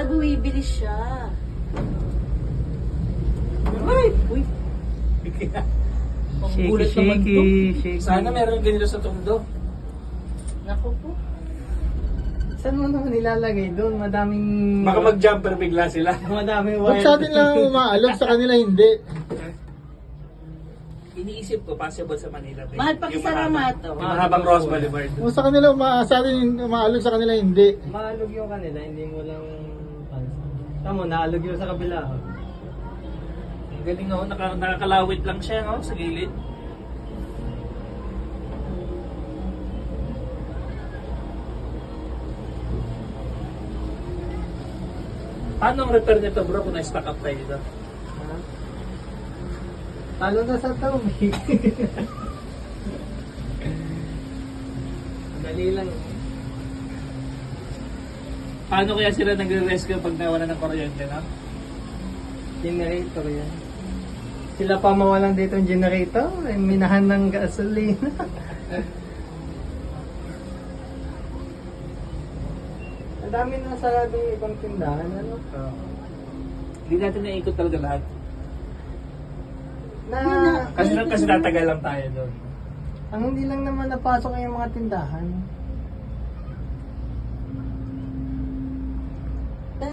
bumibili siya. Ay! Uy, Gulat naman to. Shaky. Sana meron ganito sa tundo. naku po. Saan mo naman nilalagay doon? Madaming... Baka mag-jumper bigla sila. Madaming Huwag sa atin lang umaalog, sa kanila hindi. Iniisip ko, possible sa Manila. Mahal pa Yung Kisaramato. Yung mahabang Ross Boulevard. Kung sa kanila, sa atin umaalog, sa kanila hindi. Maalog yung kanila, hindi mo lang... Tamo, naalog yung sa kabila. Ang galing ako, nakakalawit lang siya no, sa gilid. Paano ang repair nito bro kung na-stock up tayo dito? Ha? Talo na sa tubig. Dali lang. Paano kaya sila nagre-rescue pag nawala ng kuryente no? Generator yan. Sila pa mawalan dito ng generator, ay minahan ng gasolina. Ang dami na sarado yung ibang tindahan, ano? Hindi natin naikot talaga lahat. Na, Kasi tatagal lang tayo doon. ang hindi lang naman napasok ay yung mga tindahan.